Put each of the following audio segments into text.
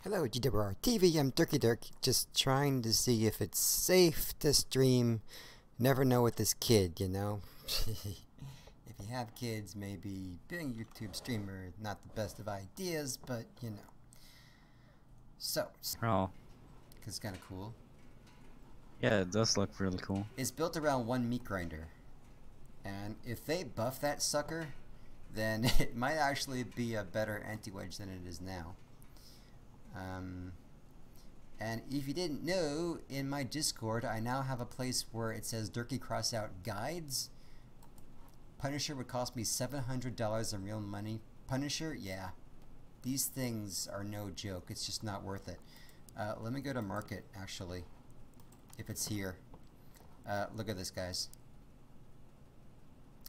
Hello GWR TV, I'm Dirky Dirk, just trying to see if it's safe to stream. Never know with this kid, you know? If you have kids, maybe being a YouTube streamer, not the best of ideas, but you know. So, Oh. it's kind of cool. Yeah, it does look really cool. It's built around one meat grinder. And if they buff that sucker, then it might actually be a better anti-wedge than it is now. And if you didn't know, in my Discord, I now have a place where it says Dirky Crossout Guides. Punisher would cost me $700 in real money. Punisher, yeah. These things are no joke. It's just not worth it. Let me go to market, actually, if it's here. Look at this, guys.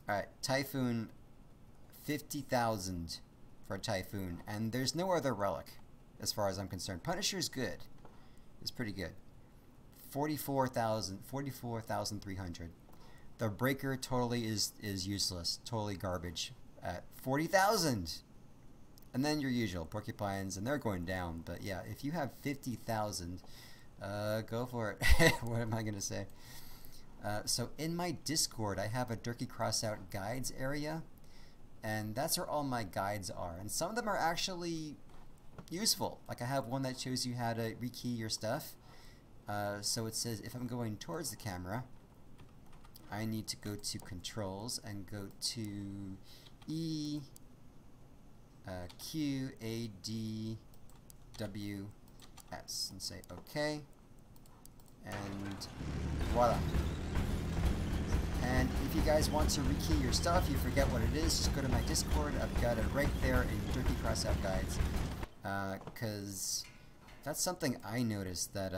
Alright, Typhoon, 50,000 for a Typhoon. And there's no other relic, as far as I'm concerned. Punisher's good. It's pretty good. 44,300. The Breaker totally is useless. Totally garbage. At 40,000. And then your usual porcupines, and they're going down. But yeah, if you have 50,000, go for it. What am I gonna say? So in my Discord, I have a Dirky Crossout Guides area, and that's where all my guides are. And some of them are actually useful. Like I have one that shows you how to rekey your stuff. So it says if I'm going towards the camera, I need to go to controls and go to E, Q, A, D, W, S and say OK. And voila. And if you guys want to rekey your stuff, you forget what it is, just go to my Discord. I've got it right there in Dirky Crossout Guides. Because that's something I noticed that,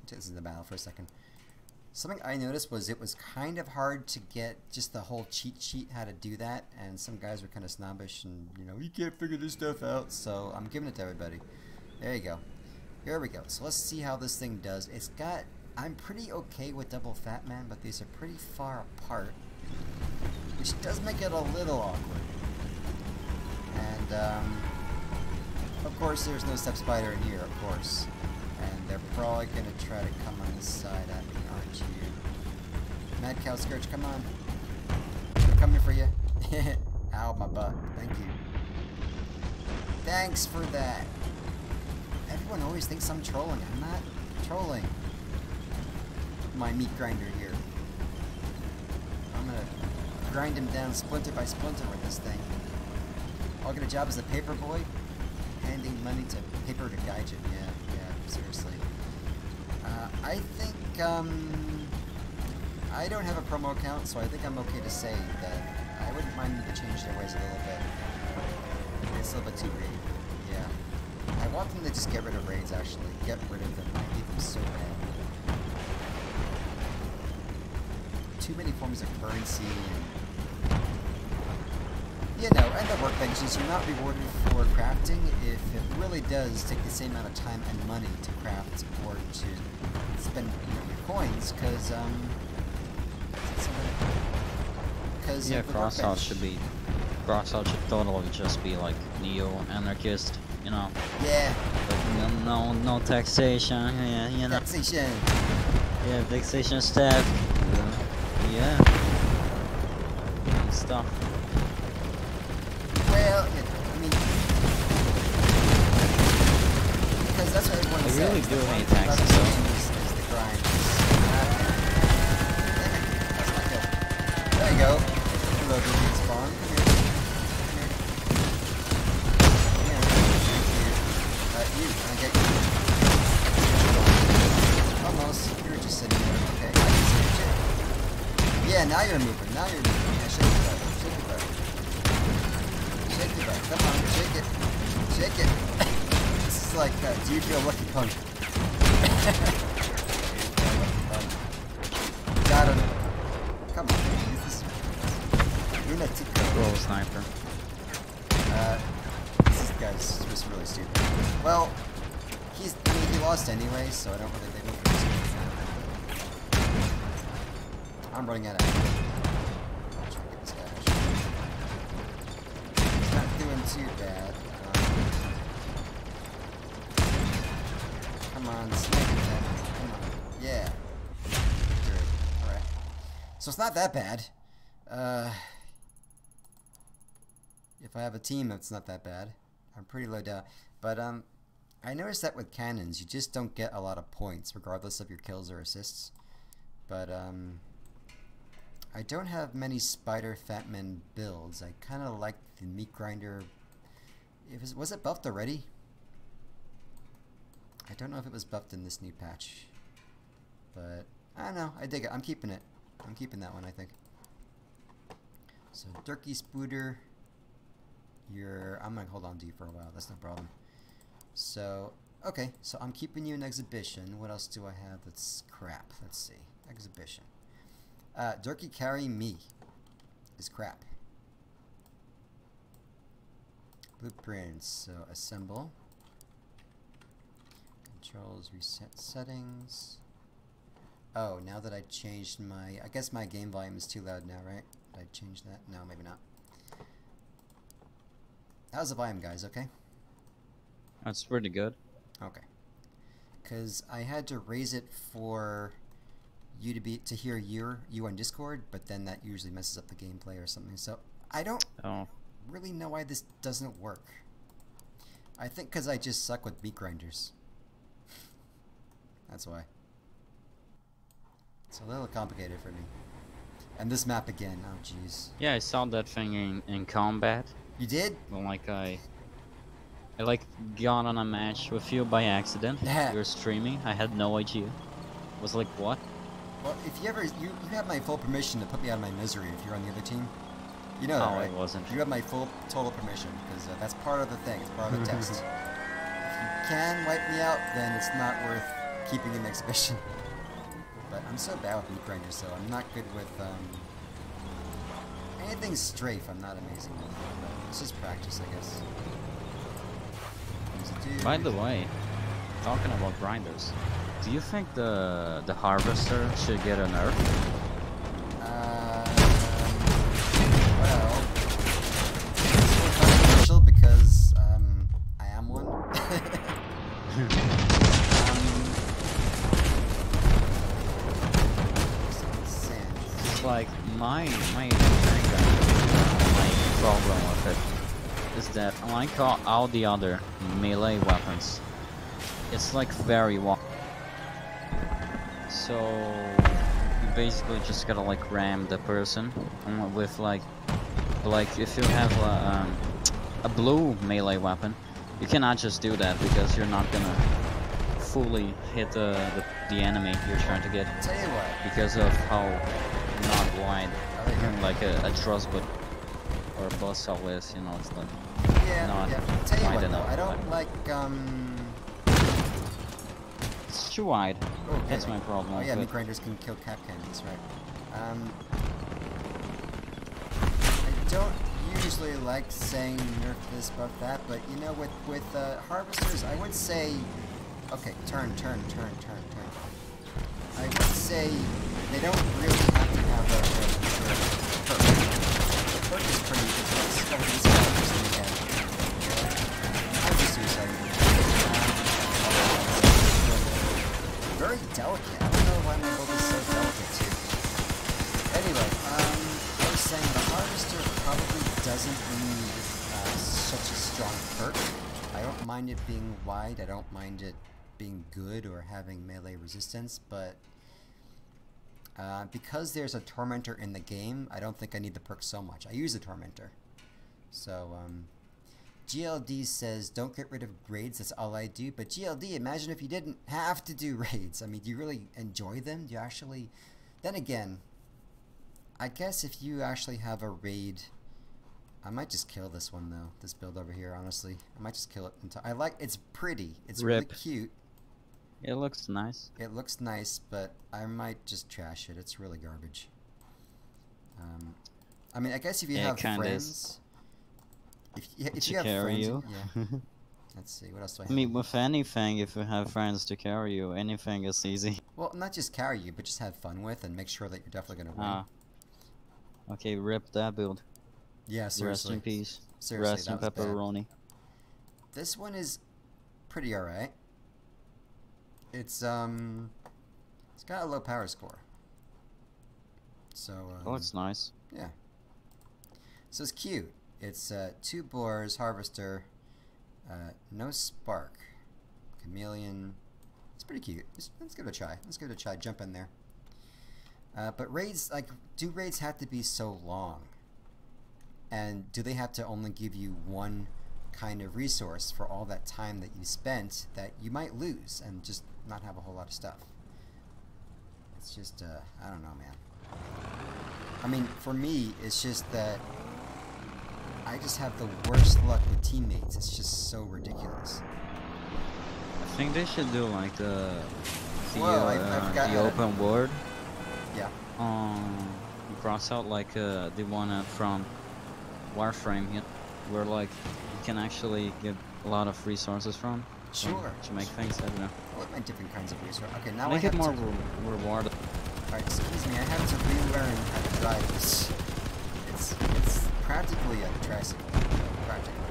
this is in the battle for a second. Something I noticed was it was kind of hard to get just the whole cheat sheet how to do that, and some guys were kind of snobbish and, you know, you can't figure this stuff out, so I'm giving it to everybody. There you go. Here we go. So let's see how this thing does. It's got, I'm pretty okay with double fatman, but these are pretty far apart, which does make it a little awkward. And, of course, there's no step spider in here, of course. And they're probably going to try to come on this side at me, aren't you? Mad Cow Scourge, come on. I'm coming for you. Ow, my butt. Thank you. Thanks for that. Everyone always thinks I'm trolling. I'm not trolling. My meat grinder here. I'm going to grind him down splinter by splinter with this thing. I'll get a job as a paper boy, handing money to paper to gaijin. Yeah, seriously. I think, I don't have a promo account, so I think I'm okay to say that I wouldn't mind them to change their ways a little bit. It's a little bit too big. Yeah. I want them to just get rid of raids, actually. Get rid of them. I hate them so bad. Too many forms of currency and, you know, and the workbenches, you're not rewarded for crafting if it really does take the same amount of time and money to craft or to spend, you know, your coins, because, yeah, Crossout should totally just be like neo-anarchist, you know? Yeah. Like, no taxation, yeah, you know. Taxation. Yeah, taxation stuff. Yeah. And stuff. Well, you know, I mean, because that's what everyone says. I really do hate taxes, though. Is the grind. That's not good. There you go. Hello, Google Spawn. Come here. Come here. Thank you. Can I get you? Almost. You were just sitting there. Okay. I can see your shit. Yeah, now you're moving. Now you're moving. Yeah, shake your butt. Shake your butt. Shake your butt. Come on, shake it. Shake it. This is like, do you feel lucky punk? Got him. Come on, Jesus. Roll sniper. This guy's just really stupid. Well, he lost anyway, so I don't really think we're I'm running out of ammo. I'll try to get this guy. He's not doing too bad. Come on, snake that. Come on. Yeah. Victory. Alright. So it's not that bad. If I have a team, it's not that bad. I'm pretty low down. But I noticed that with cannons, you just don't get a lot of points, regardless of your kills or assists. But I don't have many spider fatman builds. I kind of like the meat grinder. Was it buffed already? I don't know if it was buffed in this new patch. But I don't know. I dig it. I'm keeping it. I'm keeping that one, I think. So Dirky Spooter, I'm gonna hold on to you for a while. That's no problem. So okay. So I'm keeping you in exhibition. What else do I have that's crap? Let's see. Exhibition. Dirky carry me is crap. Blueprints. So assemble. Controls, reset settings. Oh, now that I changed my... I guess my game volume is too loud now, right? Did I change that? No, maybe not. How's the volume, guys? Okay? That's pretty good. Okay. Because I had to raise it for you to hear you on Discord, but then that usually messes up the gameplay or something. So I don't really know why this doesn't work. I think because I just suck with meat grinders. That's why. It's a little complicated for me. And this map again. Oh, jeez. Yeah, I saw that thing in combat. You did? Well, like I like got on a match with you by accident. Yeah. You were streaming. I had no idea. Was like, what? Well, if you ever you have my full permission to put me out of my misery if you're on the other team. You know that, right? I wasn't. You have my full total permission because that's part of the thing. It's part of the test. If you can wipe me out, then it's not worth keeping in exhibition. But I'm so bad with meat grinders, so I'm not good with anything strafe. I'm not amazing with. But it's just practice, I guess. By the way, talking about grinders, do you think the harvester should get a nerf? Well, it's controversial because I am one. It's like my problem with it is that like all the other melee weapons, it's like very long. So you basically just gotta like ram the person with like if you have a blue melee weapon, you cannot just do that because you're not gonna fully hit the enemy you're trying to get. Tell you what, because of how not wide like a thrustbot or a buzzsaw is, you know, it's like not Tell you wide what, enough. though, I don't like It's too wide. Okay. That's my problem. Oh yeah, with meat grinders can kill cap cannons, right? I don't usually like saying nerf this, buff that, but you know, with harvesters, I would say, okay, turn. I would say they don't really have to have a perk. Perk is pretty nice. Oh, these characters in the end. I'm just suiciding. Very delicate. I don't know why my build is so delicate too. Anyway, I was saying the harvester probably doesn't need such a strong perk. I don't mind it being wide. I don't mind it being good or having melee resistance, but because there's a tormentor in the game, I don't think I need the perk so much. I use the tormentor. So GLD says don't get rid of raids, that's all I do. But GLD, imagine if you didn't have to do raids. I mean, do you really enjoy them? Do you actually... Then again, I guess if you actually have a raid, I might just kill this one though, this build over here, honestly. I might just kill it entirely. It's pretty, it's really cute. it looks nice. It looks nice, but I might just trash it. It's really garbage. I mean, I guess if you have friends, if you have friends, yeah. Let's see, what else do I have? I mean, with anything, if you have friends to carry you, anything is easy. Well, not just carry you, but just have fun with and make sure that you're definitely gonna win. Okay, rip that build. Yeah, seriously. Rest in peace. Seriously, Rest in that was bad. pepperoni. This one is pretty alright. It's got a low power score. So Oh, it's nice. yeah. So it's cute. It's 2 boars, harvester, no spark, chameleon. It's pretty cute. Let's give it a try. Let's give it a try. Jump in there. But raids, like, do raids have to be so long? And do they have to only give you one kind of resource for all that time that you spent that you might lose and just not have a whole lot of stuff? It's just, I don't know, man. I mean, for me, it's just that I just have the worst luck with teammates. It's just so ridiculous. I think they should do like the open world. Yeah. Crossout, like the one from Warframe, where like you can actually get a lot of resources from. Sure. To make things, I don't know. What are my different kinds of resources? Okay, now make I have it more to... rewarded. Alright, excuse me, I have to relearn how to drive this. It's practically a tricycle. Practically.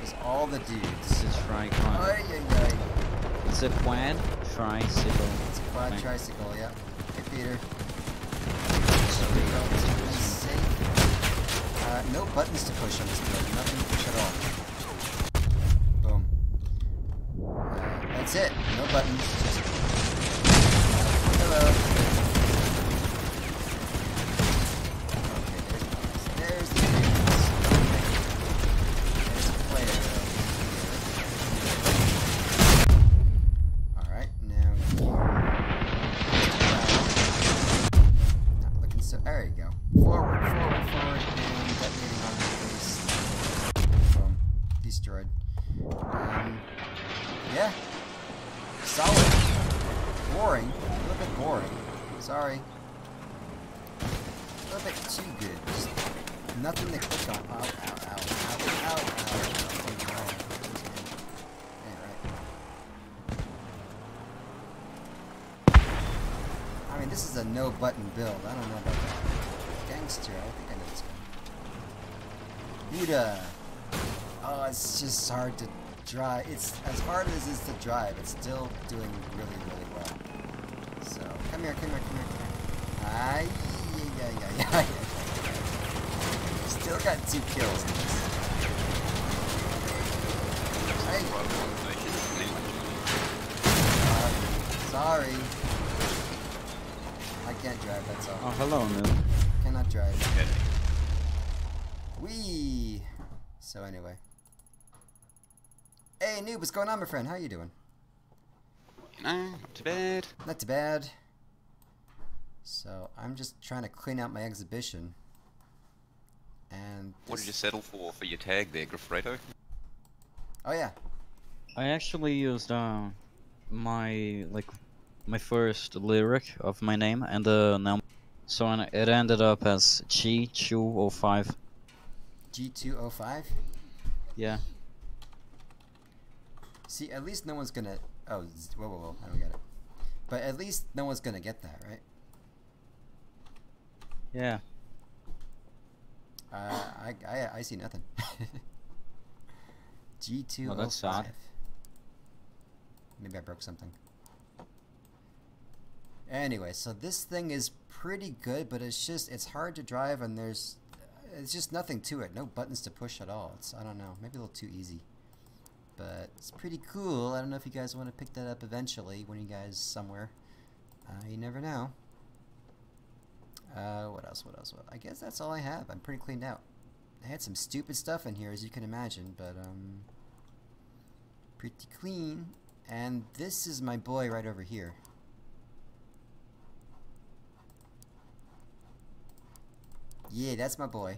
Because all the dudes... This is Ay. It's a quad tricycle. It's a quad thing. tricycle, yeah. Hey, Peter. There we go. Nice, safe. No buttons to push on this build. Nothing to push at all. Boom. That's it. No buttons. Just... Hello. Okay, there's the dudes. There's a player. Alright, now not looking so... There you go. Forward, and detonating on the face. Boom. Destroyed. Yeah. Solid. Boring. A little bit boring. Sorry. A little bit too good. Just nothing to click on. Ow. I mean, this is a no-button build. I don't know about that. Gangster. I think I know this guy. Buddha. Oh, it's just hard to drive. It's as hard as it is to drive. It's still doing really, really well. So, come here. Ay, yeah. Still got 2 kills in this. Hey. Sorry. I can't drive, that's all. Oh, hello, noob. Cannot drive. Whee! So anyway. Hey, noob, what's going on, my friend? How you doing? You know, not too bad. Not too bad. So, I'm just trying to clean out my exhibition. And What did you settle for your tag there, Godofredo? Oh, yeah. I actually used my first lyric of my name and the number, so it ended up as G205. G205? Yeah. See, at least no one's gonna... Oh, whoa. I don't get it. But at least no one's gonna get that, right? Yeah. I see nothing. G205. Oh, that's sad. Maybe I broke something. Anyway, so this thing is pretty good, but it's hard to drive, and it's just nothing to it. No buttons to push at all. I don't know, maybe a little too easy. But it's pretty cool. I don't know if you guys want to pick that up eventually when you guys somewhere. You never know. What else? I guess that's all I have. I'm pretty cleaned out. I had some stupid stuff in here, as you can imagine, but pretty clean. And this is my boy right over here. Yeah, that's my boy.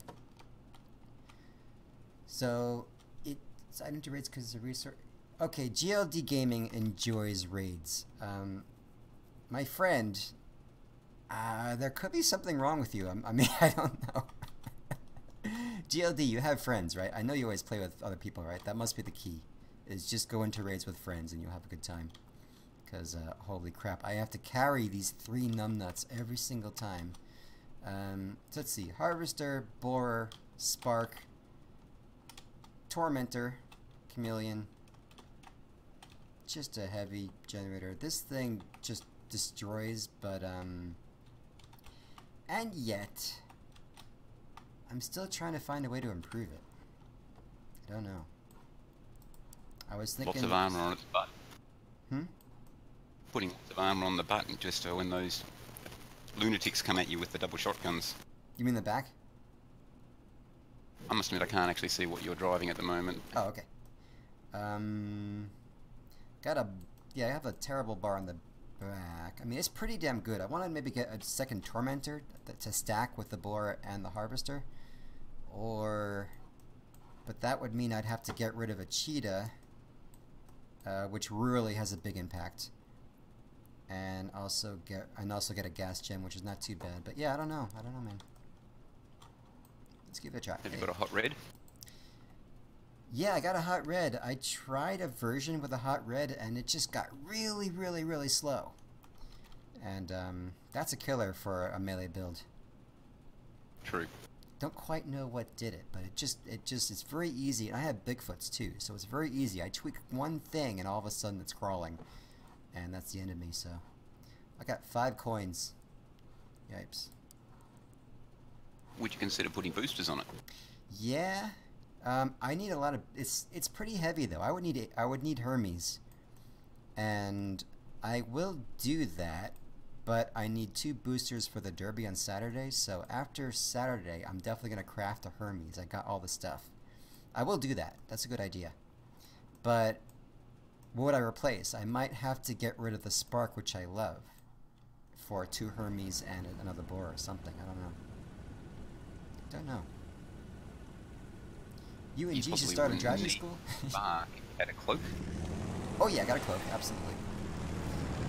So it's item to raids because it's a resource. Okay, GLD Gaming enjoys raids. My friend, there could be something wrong with you. I mean, I don't know. GLD, you have friends, right? I know you always play with other people, right? That must be the key. Is just go into raids with friends and you'll have a good time. Because, holy crap, I have to carry these 3 numbnuts every single time. So let's see. Harvester, Borer, Spark, Tormentor, Chameleon, just a heavy generator. This thing just destroys, but and yet I'm still trying to find a way to improve it. I don't know. I was thinking... Lots of armor on its butt. Hmm? Putting lots of armor on the butt just so when those lunatics come at you with the double shotguns. You mean the back? I must admit I can't actually see what you're driving at the moment. Oh, okay. Yeah, I have a terrible bar on the back. I mean, it's pretty damn good. I want to maybe get a second tormentor to stack with the boar and the harvester. But that would mean I'd have to get rid of a cheetah, which really has a big impact. And also get a gas gem, which is not too bad. But yeah, I don't know, man. Let's give it a try. Have you got a hot red? Yeah, I got a hot red. I tried a version with a hot red, and it just got really, really, really slow. And that's a killer for a melee build. True. Don't quite know what did it, but it's very easy. And I have Bigfoots too, so it's very easy. I tweak one thing, and all of a sudden it's crawling, and that's the end of me. So I got 5 coins. Yipes. Would you consider putting boosters on it? Yeah. I need a lot of... It's pretty heavy though. I would need Hermes, and I will do that, but I need 2 boosters for the derby on Saturday. So after Saturday, I'm definitely gonna craft a Hermes. I got all the stuff. I will do that. That's a good idea. But what would I replace? I might have to get rid of the Spark, which I love, for 2 Hermes and another boar or something. I don't know. You and G should start a driving school? Had a cloak? Oh yeah, I got a cloak, absolutely.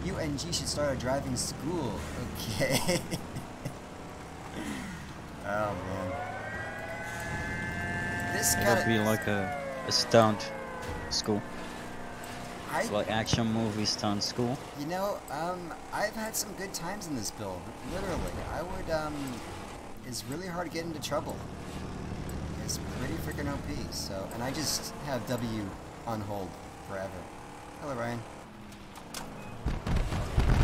You and G should start a driving school. Okay. Oh man. This It'll be like a stunt school. Like action movie stunt school. You know, I've had some good times in this build. Literally, it's really hard to get into trouble. It's pretty freaking OP. So, and I just have W on hold forever. Hello, Ryan.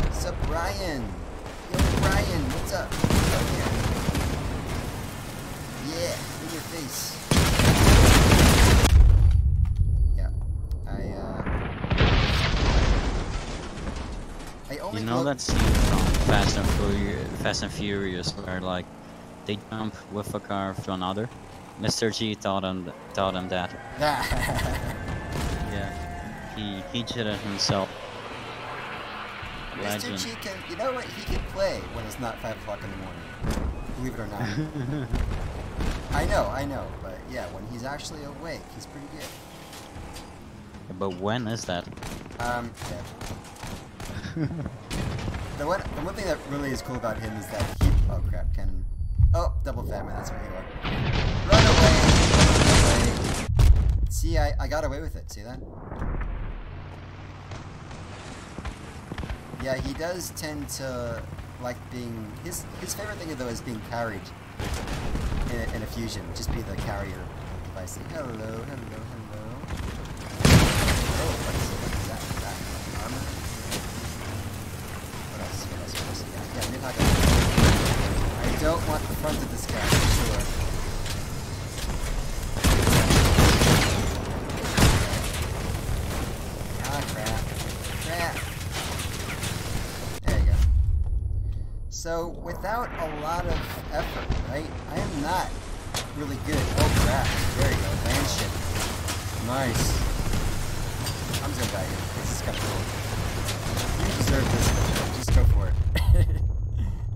What's up, Ryan? Yo, Ryan, what's up? What's up here? Yeah, in your face. Yeah, I only. You know that scene from Fast and Furious where like they jump with a car to another? Mr. G taught him that. Yeah, he did it himself. Legend. Mr. G can, you know what? He can play when it's not 5 o'clock in the morning. Believe it or not. I know, but yeah, when he's actually awake, he's pretty good. But when is that? Yeah. The one thing that really is cool about him is that he... Oh crap, cannon. Oh, double fatman, that's where you are. Run away! Run away! See, I got away with it, see that? Yeah, he does tend to like being... His favorite thing though is being carried in a fusion. Just be the carrier device. Hello, hello, hello. Oh, what is that? Is that armor? What else? Yeah, mid-hug. I don't want the front of this guy, for sure. Ah, crap. Crap. There you go. So, without a lot of effort, right? I am not really good. Oh, crap. There you go. Land ship. Nice. I'm just gonna die here. This is kind of cool. You deserve this. Just go for it.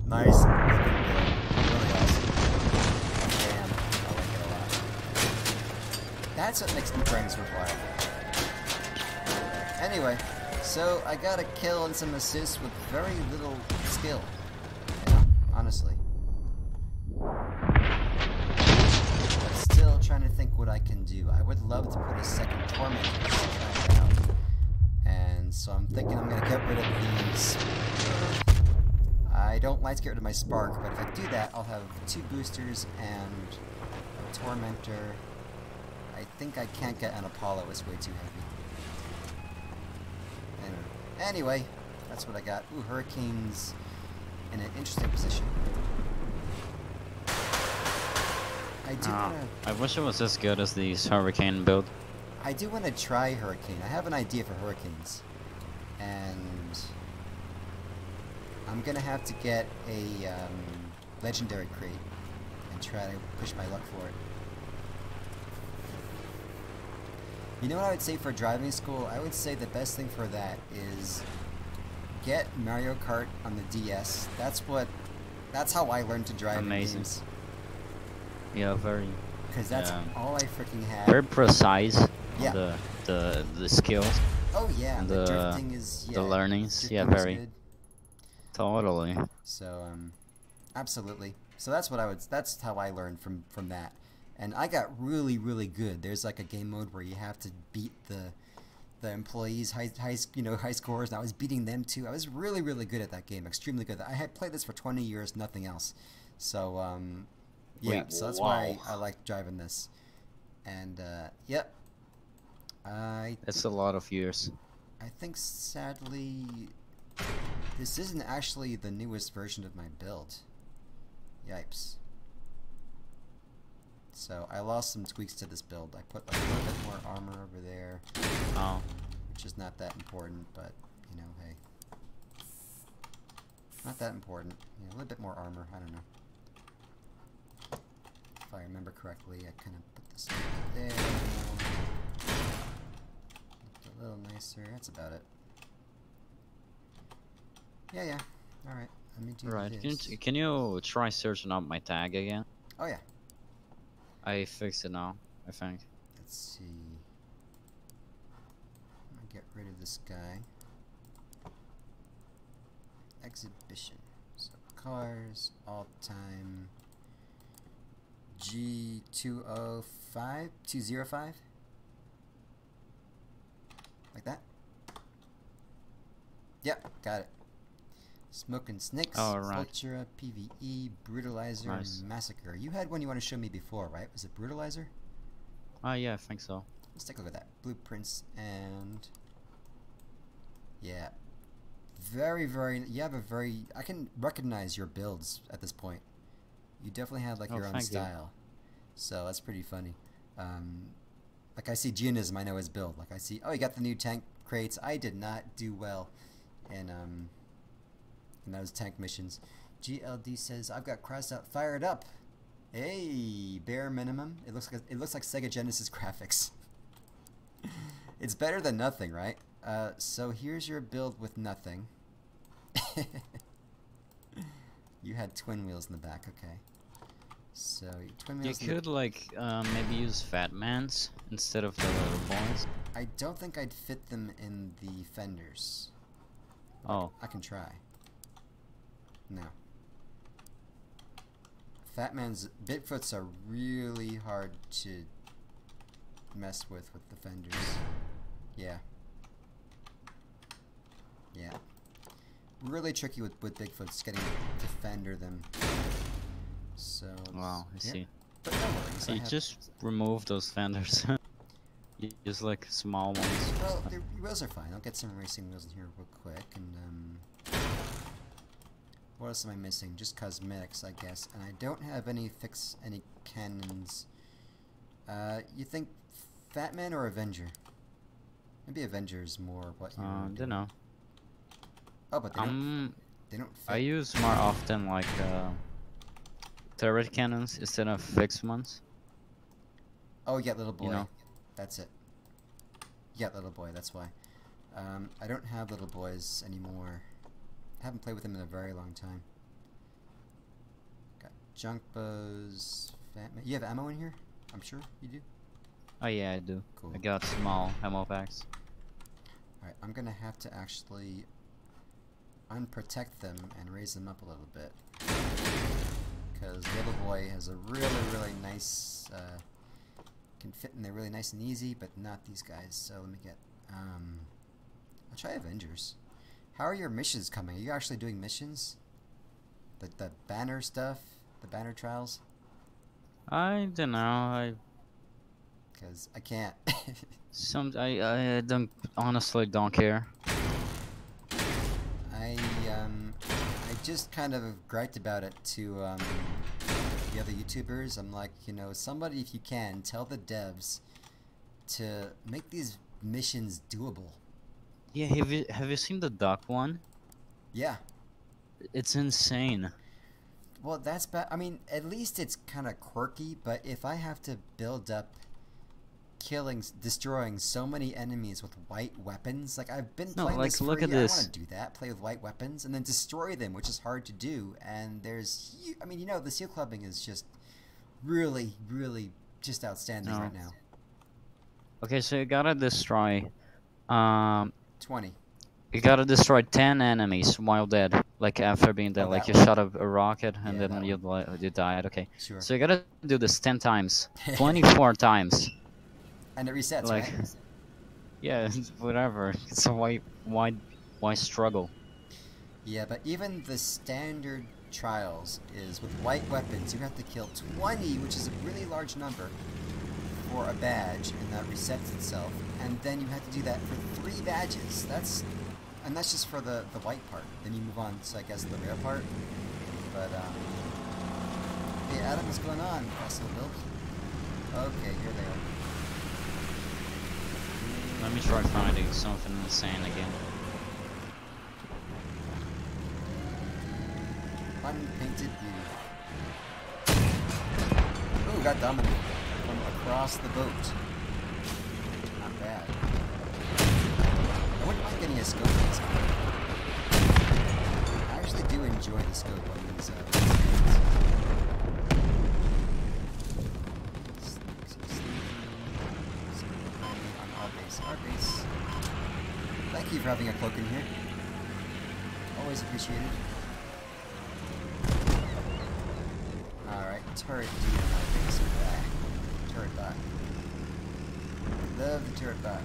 Nice. Really awesome. Damn. I like it a lot. That's what makes meatgrinders worthwhile. Anyway, so I got a kill and some assists with very little skill. Yeah, honestly. But still trying to think what I can do. I would love to put a second torment down. And so I'm thinking I'm going to get rid of these. I don't like to get rid of my spark, but if I do that, I'll have 2 boosters and a tormentor. I think I can't get an Apollo, it's way too heavy. Anyway, that's what I got. Ooh, Hurricane's in an interesting position. I do wanna... I wish it was as good as these Hurricane build. I do want to try Hurricane. I have an idea for Hurricanes. And I'm going to have to get a legendary crate and try to push my luck for it. You know what I would say for driving school? I would say the best thing for that is get Mario Kart on the DS. That's how I learned to drive in games. Yeah, very. Because that's all I freaking had. Very precise. Yeah. On the skills. Oh yeah, and the drifting is the learnings. Yeah, drifting is very. good. Totally. So absolutely. So that's how I learned from that. And I got really, really good. There's like a game mode where you have to beat the employees' high scores, and I was beating them too. I was really, really good at that game, extremely good. I had played this for 20 years, nothing else. So yeah, Wait, so that's wow. why I like driving this. And yep, That's a lot of years. I think sadly this isn't actually the newest version of my build. Yipes. So I lost some tweaks to this build. I put like a little bit more armor over there. Oh. Which is not that important, but you know, hey. Not that important. You know, a little bit more armor, I don't know. If I remember correctly, I kind of put this there. Looked a little nicer. That's about it. Yeah. Alright. Let me do Right. this. Can you try searching up my tag again? Oh yeah. I fixed it now, I think. Let's see. I'm gonna get rid of this guy. Exhibition. So cars, all time. G205? 205? Like that? Yep, got it. Smoking Snakes, Oh, right. Vultura, PvE, Brutalizer, Nice. Massacre. You had one you want to show me before, right? Was it Brutalizer? Yeah, I think so. Let's take a look at that. Blueprints and... yeah. Very, very... you have a very... I can recognize your builds at this point. You definitely had like your own thank you. style. So that's pretty funny. Like I see Geonism, I know his build. Like I see... oh, you got the new tank crates. I did not do well in those tank missions. GLD says, I've got Crossout fired up. Hey, bare minimum. It looks like Sega Genesis graphics. It's better than nothing, right? So here's your build with nothing. You had twin wheels in the back, okay. So twin You wheels. could like maybe use fatmans instead of the little boys. I don't think I'd fit them in the fenders. Oh. I can try. No. Fatman's Bigfoots are really hard to mess with the fenders. Yeah. Yeah. Really tricky with Bigfoots getting to fender them. So. Wow, I yeah. see. But no worries. So I you have- just remove those fenders. You use like small ones. well, the wheels are fine. I'll get some racing wheels in here real quick and what else am I missing? Just cosmetics, I guess. And I don't have any cannons. You think Fatman or Avenger? Maybe Avenger is more what you Don't know. Oh, but they don't fit. I use more often like turret cannons instead of fixed ones. Oh, yeah, little boy. You know. That's it. Yeah, little boy, that's why. I don't have little boys anymore. I haven't played with them in a very long time. Got junk bows. You have ammo in here? I'm sure you do. Oh yeah, I do. Cool. I got small ammo packs. Alright, I'm gonna have to actually unprotect them and raise them up a little bit. Because little boy has a really, really nice, can fit in there really nice and easy, but not these guys. So let me get, I'll try Avengers. How are your missions coming? Are you actually doing missions? The banner stuff? The banner trials? I don't know. Because I can't. I don't honestly don't care. just kind of griped about it to the other YouTubers. I'm like, you know, somebody, if you can, tell the devs to make these missions doable. Yeah, have you seen the duck one? Yeah. It's insane. Well, that's bad. I mean, at least it's kind of quirky, but if I have to build up destroying so many enemies with white weapons, like I've been playing this for look a at year. this. I want to do that, play with white weapons, and then destroy them, which is hard to do. And there's, I mean, you know, the seal clubbing is just really, really just outstanding right now. Okay, so you gotta destroy, 20. you gotta destroy 10 enemies while dead. Like after being dead, like you shot a rocket and then you died. Okay, sure. So you gotta do this 10 times, 24 times. And it resets, like, right? Yeah, whatever. So why struggle? Yeah, but even the standard trials is with white weapons. You have to kill 20, which is a really large number, for a badge, and that resets itself. And then you have to do that for 3 badges. That's just for the white part. Then you move on to, I guess, the rare part. But hey Adam, what's going on? Crossout build. Okay, here they are. Let me try finding something insane again. Unpainted beauty. Ooh, got dominated from across the boat. Not bad. I wouldn't mind getting a scope in this game. I actually do enjoy the scope on these games. Our base. Thank you for having a cloak in here. Always appreciated. Alright, turret D on our base. Turret bot. Love the turret bot.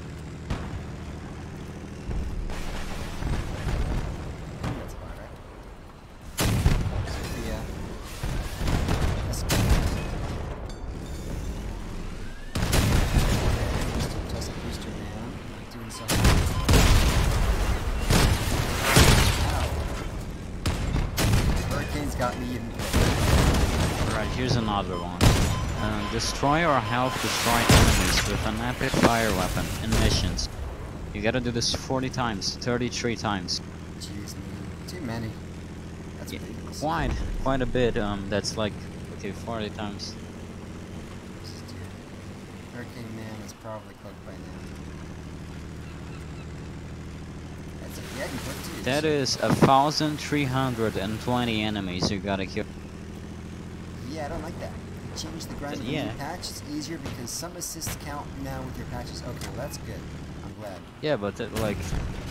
That's about right. Sophia. Let's go. Booster down. Doing something. Ow. Hurricane's got me even. Right, here's another one. Destroy or help destroy enemies with an epic fire weapon in missions. You gotta do this 40 times, 33 times. Jeez, man. Too many. That's ridiculous. Quite a bit. That's like, okay, 40 times. Hurricane Man is probably cloaked by now. That's a yeah, you put 2. That is 1,320 enemies you gotta kill. Yeah, I don't like that. Change the grind patch. It's easier because some assists count now with your patches. Okay, well that's good. I'm glad. Yeah, but like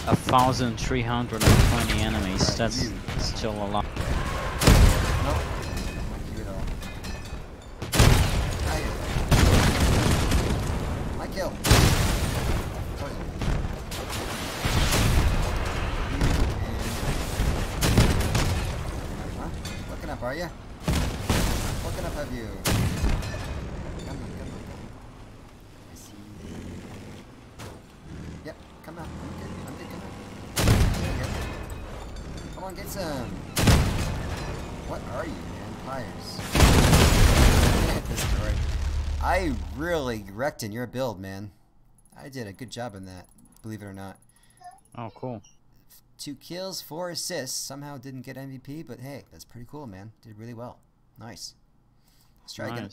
1,320 enemies. Right, That's still a lot. Nope. Don't like you at all. My kill. Huh? Looking up, are you? Looking up of you. Come on. I see you. Yep, come on. I'm good, come on. There you go. Come on, get some. What are you, man? Pyres. Destroyed. I really wrecked in your build, man. I did a good job in that, believe it or not. Oh, cool. 2 kills, 4 assists. Somehow didn't get MVP, but hey, that's pretty cool, man. Did really well. Nice. Let's try again.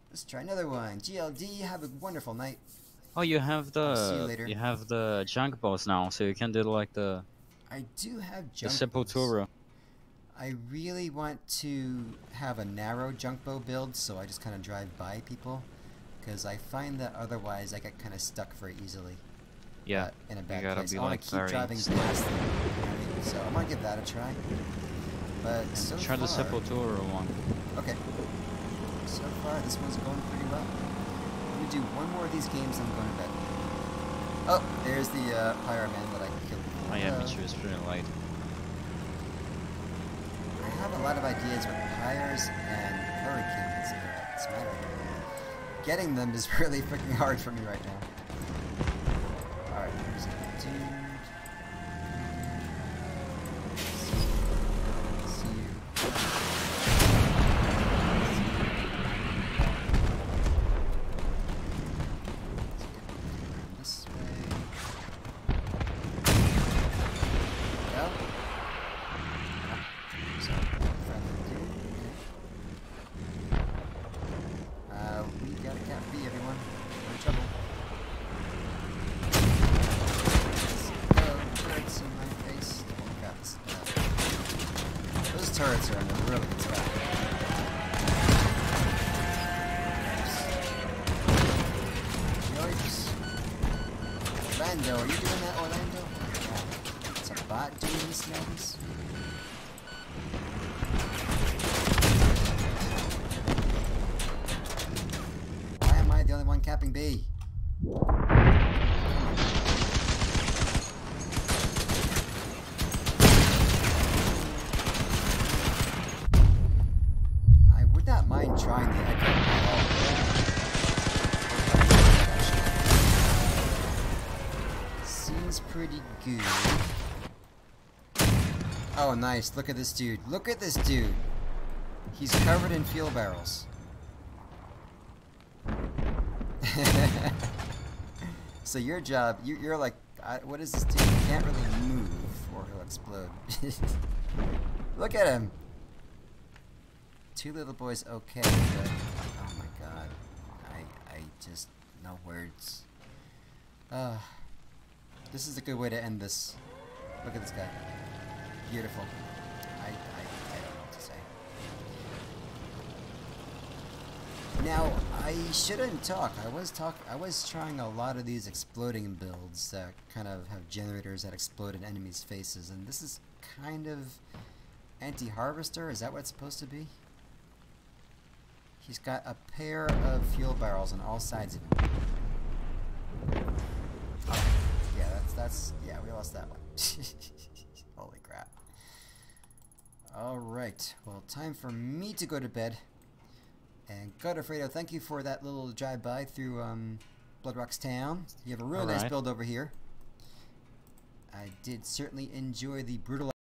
Let's try another one. GLD, have a wonderful night. Oh, you have I'll see you later. you have the junk boss now, so you can do like the. I do have junk. The Sepultura. I really want to have a narrow junk bow build, so I just kind of drive by people, because I find that otherwise I get kind of stuck very easily. Yeah. In a bad gotta place. be I want like to keep driving steady. past them. So I'm gonna give that a try. But so Try the far, Sepultura one. okay. So far, this one's going pretty well. Let me do one more of these games, I'm going to bed. Oh, there's the Pyroman that I killed before. Oh yeah, me too. It's pretty light. I have a lot of ideas with pyres and hurricanes, but it's a matter of getting them is really freaking hard for me right now. Alright, here's a dude. See Orlando, are you doing that, Orlando? Yeah. It's a bot doing this madness. Why am I the only one capping B? I would not mind trying the echo. Seems pretty good. Oh, nice. Look at this dude. Look at this dude. He's covered in fuel barrels. So your job, you're like, what is this dude? He can't really move or he'll explode. Look at him. Two little boys, okay, but oh my god, I just no words. This is a good way to end this. Look at this guy. Beautiful. I don't know what to say. Now, I shouldn't talk. I was trying a lot of these exploding builds that kind of have generators that explode in enemies' faces, and this is kind of anti-harvester. Is that what it's supposed to be? He's got a pair of fuel barrels on all sides of him. Oh, yeah, that's yeah, we lost that one. Holy crap. Alright, well, time for me to go to bed. And Godofredo, thank you for that little drive-by through Bloodrock's town. You have a really nice build over here. I did certainly enjoy the brutal